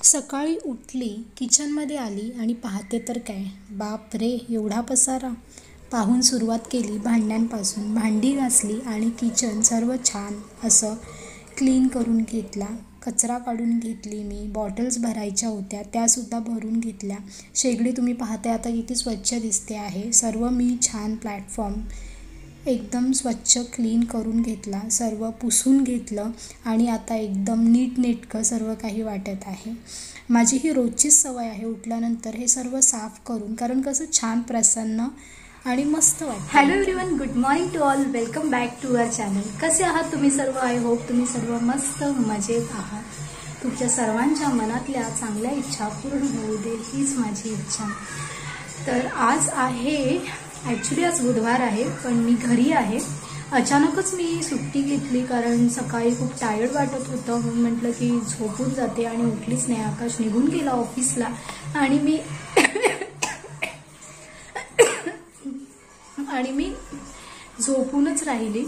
सकाळी उठली, किचनमध्ये आली आणि पाहते तर काय, बाप रे एवढा पसारा. पाहून सुरुवात केली भांड्यांपासून. भांडी घासली आणि किचन सर्व छान असं क्लीन करून घेतला. कचरा काढून घेतली मी. बॉटल्स भरायच्या होत्या त्यासुद्धा भरून घेतल्या. शेगडी तुम्ही पाहताय आता किती स्वच्छ दिसते आहे. सर्व मी छान प्लॅटफॉर्म एकदम स्वच्छ क्लीन करून घेतला. सर्व पुसून घेतलं आणि आता एकदम नीटनेटकं सर्व काही वाटत आहे. माझी ही रोजचीच सवय आहे उठल्यानंतर हे सर्व साफ करून, कारण कसं छान प्रसन्न आणि मस्त वाटतं. Hello everyone, good morning to all. Welcome back to our channel. कसे आहात तुम्ही सर्व? आय होप तुम्ही सर्व मस्त मजेत आहात. तुमच्या सर्वांच्या मनातल्या चांगल्या इच्छा पूर्ण होऊ दे हीच माझी इच्छा. तर आज आहे ॲक्च्युली आज बुधवार आहे, पण मी घरी आहे. अचानकच मी सुट्टी घेतली कारण सकाळी खूप टायर्ड वाटत होतं. म्हणून म्हटलं की झोपून जाते आणि उठलीच नाही. आकाश निघून गेला ऑफिसला आणि मी झोपूनच राहिली.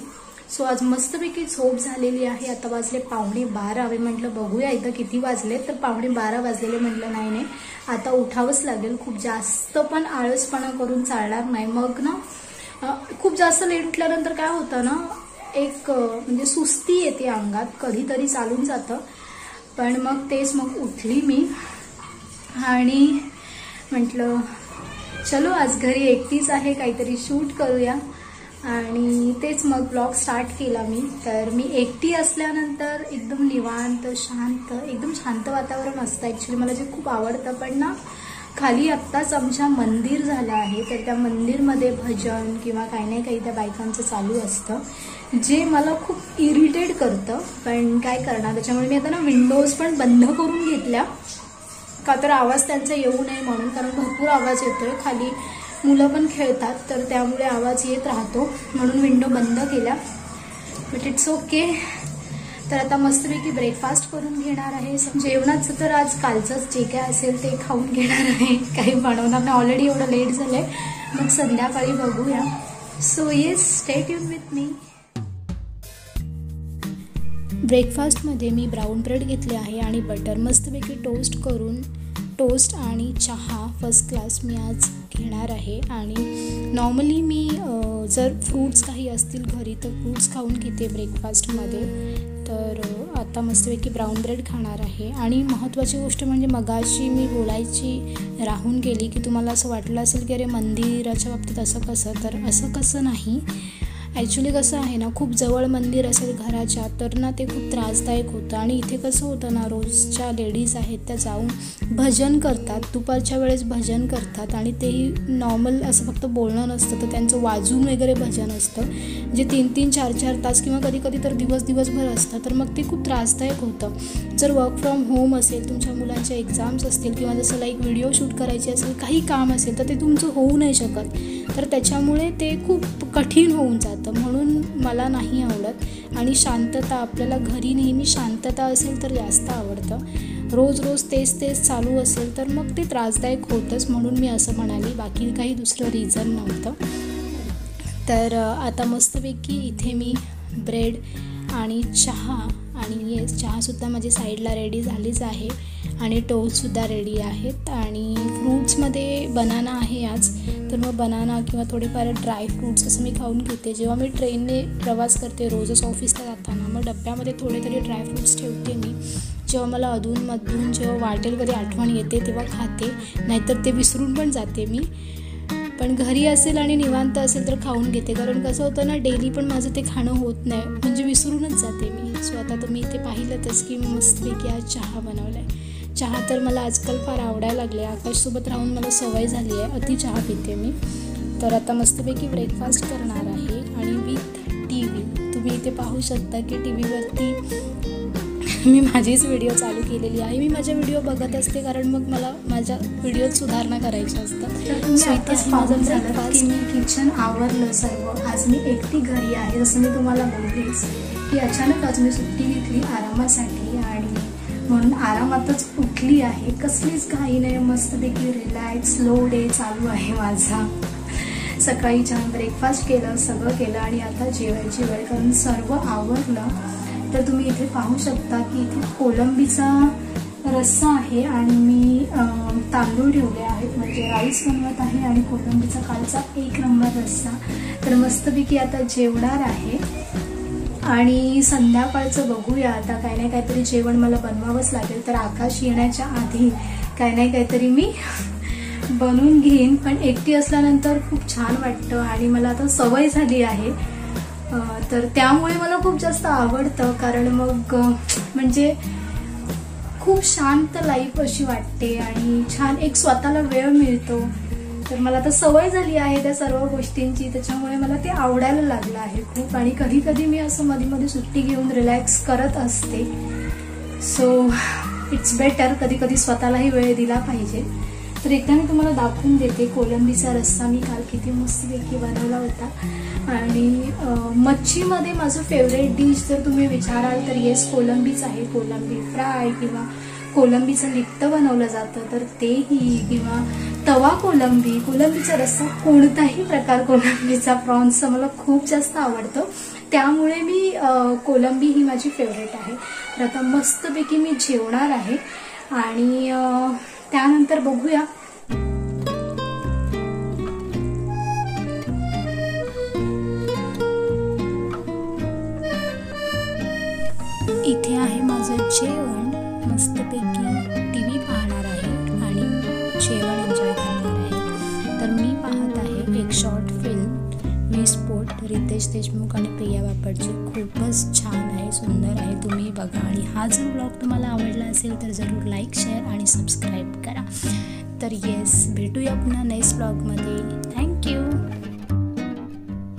सो आज मस्तपैकी झोप झालेली आहे. आता वाजले 11:15. म्हटलं बघूया इथं किती वाजले, तर 12:15 वाजलेले. म्हटलं नाही आता उठावंच लागेल. खूप जास्त पण आळसपणा करून चालणार नाही. मग ना खूप जास्त लेट उठल्यानंतर काय होतं ना, एक म्हणजे सुस्ती येते अंगात. कधीतरी चालून जातं, पण मग उठली मी आणि म्हटलं चलो आज घरी एकटीच आहे, काहीतरी शूट करूया. आणि तेच मग ब्लॉग स्टार्ट केला मी. तर मी एकटी असल्यानंतर एकदम निवांत शांत एकदम शांत वातावरण असतं ॲक्च्युली मला, जे खूप आवडतं. पण ना खाली आत्ताच आमच्या मंदिर झालं आहे, तर त्या मंदिरमध्ये भजन किंवा काही नाही काही त्या बायकांचं चालू असतं, जे मला खूप इरिटेट करतं. पण काय करणार, त्याच्यामुळे मी आता ना विंडोज पण बंद करून घेतल्या, का तर आवाज त्यांचा येऊ नये म्हणून. कारण भरपूर आवाज येतोय, खाली मुलं पण खेळतात, तर त्यामुळे आवाज येत राहतो. म्हणून विंडो बंद केल्या. But it's okay. तर आता मस्तपैकी ब्रेकफास्ट करून घेणार आहे. जेवणाचं तर आज कालचंच जे काय असेल ते खाऊन घेणार आहे, काही बनवणार नाही. ऑलरेडी एवढं लेट झालंय, मग संध्याकाळी बघूया. So yes, stay tune with me. ब्रेकफास्टमध्ये मी ब्राऊन ब्रेड घेतले आहे आणि बटर मस्तपैकी टोस्ट करून, टोस्ट आणि चहा फर्स्ट क्लास मी आज घेणार आहे. आणि नॉर्मली मी जर फ्रूट्स काही असतील घरी तर फ्रूट्स खाऊन घेते ब्रेकफास्टमध्ये. तर आता मस्तपैकी ब्राऊन ब्रेड खाणार आहे. आणि महत्त्वाची गोष्ट म्हणजे मगाशी मी बोलायची राहून गेली की तुम्हाला असं वाटलं असेल की अरे मंदिराच्या बाबतीत असं कसं, तर असं कसं नाही. ॲक्च्युली कसं आहे ना, खूप जवळ मंदिर असेल घराच्या तर ना ते खूप त्रासदायक होतं. आणि इथे कसं होतं ना, रोजच्या लेडीज आहेत त्या जाऊन भजन करतात, दुपारच्या वेळेस भजन करतात. आणि तेही नॉर्मल असं फक्त बोलणं नसतं, तर त्यांचं वाजून वगैरे भजन असतं, जे 3-3, 4-4 तास किंवा कधी तर दिवसभर असतं. तर मग ते खूप त्रासदायक होतं. जर वर्क फ्रॉम होम असेल, तुमच्या मुलांच्या एक्झाम्स असतील किंवा जसं लाईक व्हिडिओ शूट करायची असेल, काही काम असेल, तर ते तुमचं होऊ नाही शकत. तर त्याच्यामुळे ते खूप कठीण होऊन जातं. म्हणून मला नाही आवडत. आणि शांतता, आपल्याला घरी नेहमी शांतता असेल तर जास्त आवडतं. रोज तेच चालू असेल तर मग ते त्रासदायक होतंच. म्हणून मी असं म्हणाली, बाकी काही दुसरं रिझन नव्हतं. तर आता मस्तपैकी इथे मी ब्रेड आणि चहा, आणि येस चहासुद्धा माझी साईडला रेडी झालीच आहे आणि टोस्टसुद्धा रेडी आहेत. आणि फ्रूट्समध्ये बनाना आहे आज, तर मग बनाना किंवा थोडेफार ड्राय फ्रूट्स असं मी खाऊन घेते. जेव्हा मी ट्रेनने प्रवास करते रोजच ऑफिसला जाताना, मग डब्यामध्ये थोडे तरी ड्राय फ्रूट्स ठेवते मी. जेव्हा मला अधूनमधून जेव्हा वाटेल कधी आठवण येते तेव्हा खाते, नाहीतर ते विसरून पण जाते मी. पण घरी असेल आणि निवांत असेल तर खाऊन घेते, कारण कसं होतं ना, डेली पण माझं ते खाणं होत नाही, म्हणजे विसरूनच जाते मी. सो आता तुम्ही इथे पाहिलंतच की मस्तपैकी आज चहा बनवला आहे. चहा तर मला आजकाल फार आवडायला लागले. आकाशसोबत राहून मला सवय झाली आहे, अति चहा पिते मी. तर आता मस्तपैकी ब्रेकफास्ट करणार आहे आणि विथ TV. तुम्ही इथे पाहू शकता की TV वरती मी माझीच व्हिडिओ चालू केलेली आहे. मी माझे व्हिडिओ बघत असते, कारण मग मला माझ्या व्हिडिओत सुधारणा करायच्या असतात. सो इथे माझं झालं की मी किचन आवरलं सर्व. आज मी एकटी घरी आहे, जसं मी तुम्हाला बोलतेच की अचानक आज मी सुट्टी घेतली आरामासाठी, आणि म्हणून आरामातच उठली आहे. कसलीच घाई नाही, मस्तपैकी रिलॅक्स स्लो डे चालू आहे माझा. सकाळी छान ब्रेकफास्ट केलं, सगळं केलं आणि आता जेवायची वेळ, कारण सर्व आवरलं. तर तुम्ही इथे पाहू शकता की इथे कोलंबीचा रस्सा आहे आणि मी तांदूळ ठेवले आहेत, म्हणजे राईस बनवत आहे आणि कोलंबीचा कालचा 1 नंबर रस्सा. तर मस्तपैकी आता जेवणार आहे आणि संध्याकाळचं बघूया. आता काही नाही काहीतरी जेवण मला बनवावंच लागेल. तर आकाश येण्याच्या आधी काही नाही काहीतरी मी बनवून घेईन. पण एकटी असल्यानंतर खूप छान वाटतं आणि मला आता सवय झाली आहे, तर त्यामुळे मला खूप जास्त आवडतं. कारण मग म्हणजे खूप शांत लाईफ अशी वाटते आणि छान एक स्वतःला वेळ मिळतो. तर मला आता सवय झाली आहे त्या सर्व गोष्टींची, त्याच्यामुळे मला ते आवडायला लागलं आहे खूप. आणि कधी कधी मी असं मध्ये मध्ये सुट्टी घेऊन रिलॅक्स करत असते. सो इट्स बेटर, कधी कधी स्वतःलाही वेळ दिला पाहिजे. तर एकदा मी तुम्हाला दाखवून देते कोलंबीचा रस्सा मी काल किती मस्तपैकी बनवला होता. आणि मच्छीमध्ये माझं फेवरेट डिश जर तुम्ही विचाराल तर येस कोलंबीच आहे. कोलंबी फ्राय किंवा कोलंबीचं लिट्टं बनवलं जातं तर तेही, किंवा तवा कोलंबी, कोलंबीचा रस्सा, कोणताही प्रकार कोलंबीचा, प्रॉन्सचा मला खूप जास्त आवडतं. त्यामुळे मी कोलंबी ही माझी फेवरेट आहे. तर आता मस्तपैकी मी जेवणार आहे आणि त्यानंतर बघूया. इथे आहे माझं जेवण. मस्तपैकी TV पाहणार आहे आणि जेवण एन्जॉय करणार आहे. तर मी पाहत आहे एक शॉर्ट फिल्म विस्फोट, रितेश देशमुख आणि प्रिया बापटची. खूपच छान आहे, सुंदर आहे, तुम्ही बघा. आणि हा जर ब्लॉग तुम्हाला आवडला असेल तर जरूर लाईक, शेअर आणि सबस्क्राईब करा. तर येस, भेटूया पुन्हा नेक्स्ट ब्लॉगमध्ये. थँक्यू.